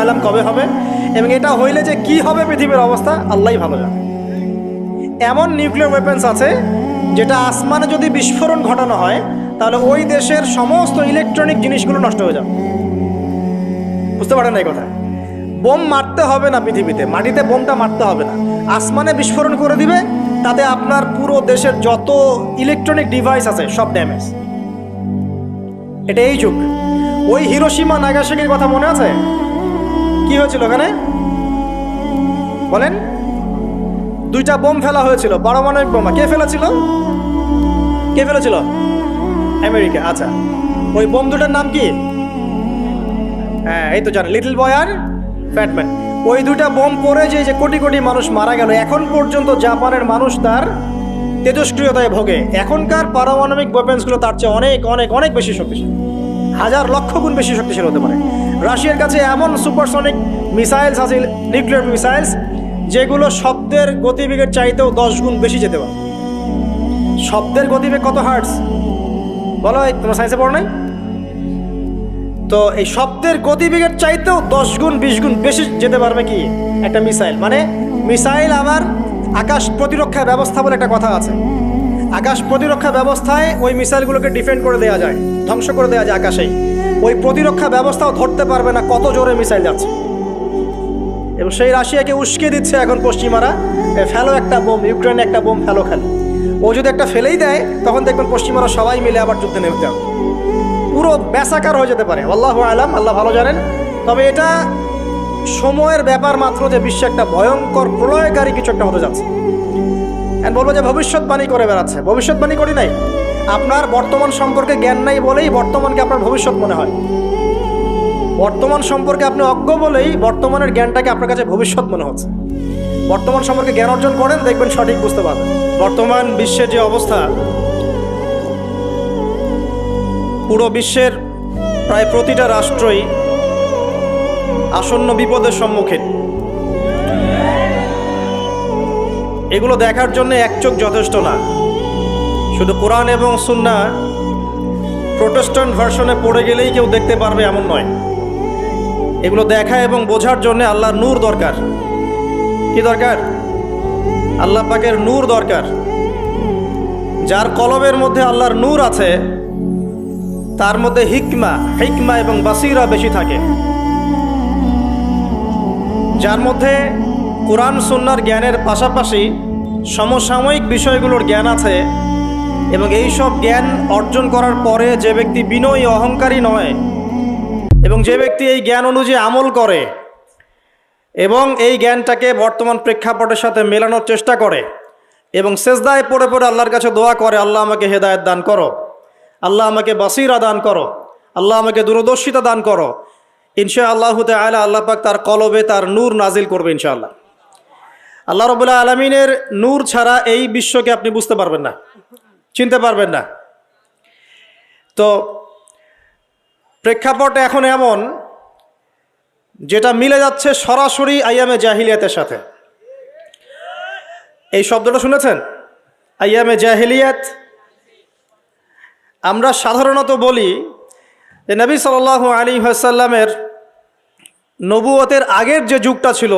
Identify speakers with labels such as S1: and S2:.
S1: আলাম কবে হবে এবং এটা হইলে যে কি হবে পৃথিবীর অবস্থা আল্লাহই ভালো জানে। এমন নিউক্লিয়ার ওয়েপন্স আছে যেটা আসমানে যদি বিস্ফোরণ ঘটানো হয় তাহলে ওই দেশের সমস্ত ইলেকট্রনিক জিনিসগুলো নষ্ট হয়ে যাবে। বুঝতে পারেন না এই কথা? বোম মারতে হবে না, পৃথিবীতে মাটিতে বোমটা মারতে হবে না, আসমানে বিস্ফোরণ করে দিবে, তাতে আপনার পুরো দেশের যত ইলেকট্রনিক ডিভাইস আছে সব ড্যামেজ। এটা এই যুগ। ওই হিরোশিমা নাগাসাকির কথা মনে আছে? কি হয়েছিল ওখানে বলেন? দুইটা বোম ফেলা হয়েছিল, পারমাণবিক বোমা। কে ফেলেছিল? কে ফেলেছিল? আমেরিকা। আচ্ছা, ওই বোম দুটার নাম কি? হ্যাঁ, এই তো জানেন, লিটল বয় আর ফ্যাটম্যান। ওই দুটা বোম পড়ে যে কোটি কোটি মানুষ মারা গেল, এখন পর্যন্ত জাপানের মানুষ তার তেজস্ক্রিয়তায় ভোগে। এখনকার পারমাণবিক ওয়েপন্সগুলো তার চেয়ে অনেক অনেক অনেক বেশি শক্তিশালী, হাজার লক্ষ গুণ বেশি শক্তিশালী হতে পারে। রাশিয়ার কাছে এমন সুপারসনিক মিসাইলস আছে, নিউক্লিয়ার মিসাইলস, যেগুলো শব্দের গতিবেগের চাইতেও 10 গুণ বেশি যেতে পারে। শব্দের গতিবেগ কত হার্টস বলো? তোমরা সায়েন্সে পড়ো নাই? তো এই শব্দের গতিবেগের চাইতেও 10 গুণ 20 গুণ বেশি যেতে পারবে কি একটা মিসাইল। মানে মিসাইল আবার আকাশ প্রতিরক্ষা ব্যবস্থা বলে একটা কথা আছে। আকাশ প্রতিরক্ষা ব্যবস্থায় ওই মিসাইলগুলোকে ডিফেন্ড করে দেওয়া যায়, ধ্বংস করে দেওয়া যায় আকাশেই। ওই প্রতিরক্ষা ব্যবস্থাও ধরতে পারবে না কত জোরে মিসাইল যাচ্ছে। এবং সেই রাশিয়াকে উস্কে দিচ্ছে এখন পশ্চিমারা, ফেলো একটা বোম, ইউক্রেনে একটা বোম ফেলো খেলো। ও যদি একটা ফেলেই দেয় তখন দেখবেন পশ্চিমারা সবাই মিলে আবার যুদ্ধে নেমে যাবে, পুরো ব্যাসাকার হয়ে যেতে পারে। আল্লাহু আলাম, আল্লাহ ভালো জানেন। তবে এটা সময়ের ব্যাপার মাত্র যে বিশ্বে একটা ভয়ঙ্কর প্রলয়কারী কিছু একটা হতে যাচ্ছে। বলবো যে ভবিষ্যৎবাণী করে বেড়াচ্ছে। ভবিষ্যৎবাণী করি নাই, আপনার বর্তমান সম্পর্কে জ্ঞান নাই বলেই বর্তমানকে আপনার ভবিষ্যৎ মনে হয়। বর্তমান সম্পর্কে আপনি অজ্ঞ বলেই বর্তমানের জ্ঞানটাকে আপনার কাছে ভবিষ্যৎ মনে হচ্ছে। বর্তমান সম্পর্কে জ্ঞান অর্জন করেন, দেখবেন সঠিক বুঝতে পারবেন। বর্তমান বিশ্বের যে অবস্থা, পুরো বিশ্বের প্রায় প্রতিটা রাষ্ট্রই আসন্ন বিপদের সম্মুখীন। এগুলো দেখার জন্য এক চোখ যথেষ্ট না। শুধু কোরআন এবং সুন্নাহ প্রোটেস্ট্যান্ট ভার্সনে পড়ে গেলেই কেউ দেখতে পারবে এমন নয়। এগুলো দেখা এবং বোঝার জন্য আল্লাহর নূর দরকার। কি দরকার? আল্লাহ পাকের নূর দরকার। যার কলবের মধ্যে আল্লাহর নূর আছে তার মধ্যে হিকমা এবং বাসিরা বেশি থাকে। যার মধ্যে কোরআন সুন্নাহর জ্ঞানের পাশাপাশি সমসাময়িক বিষয়গুলোর জ্ঞান আছে, এবং এই সব জ্ঞান অর্জন করার পরে যে ব্যক্তি বিনয়ী অহংকারী নয় এবং যে ব্যক্তি এই জ্ঞান অনুযায়ী আমল করে এবং এই জ্ঞানটাকে বর্তমান প্রেক্ষাপটের সাথে মেলানোর চেষ্টা করে এবং সেজদায় পড়ে পড়ে আল্লাহর কাছে দোয়া করে, আল্লাহ আমাকে হেদায়েত দান করো, আল্লাহ আমাকে বাসিরা দান করো, আল্লাহ আমাকে দূরদর্শিতা দান করো, ইনশাআল্লাহ তাআলা আল্লাহ পাক তার কলবে তার নূর নাজিল করবে ইনশাআল্লাহ। আল্লাহ রাব্বুল আলামিনের নূর ছাড়া এই বিশ্বকে আপনি বুঝতে পারবেন না, চিনতে পারবেন না। তো প্রেক্ষাপট এখন এমন যেটা মিলে যাচ্ছে সরাসরি আইয়ামে জাহিলিয়াতের সাথে। এই শব্দটা শুনেছেন? আইয়ামে জাহিলিয়াত। আমরা সাধারণত বলি যে নবী সাল্লাল্লাহু আলাইহি ওয়াসাল্লামের নবুয়তের আগের যে যুগটা ছিল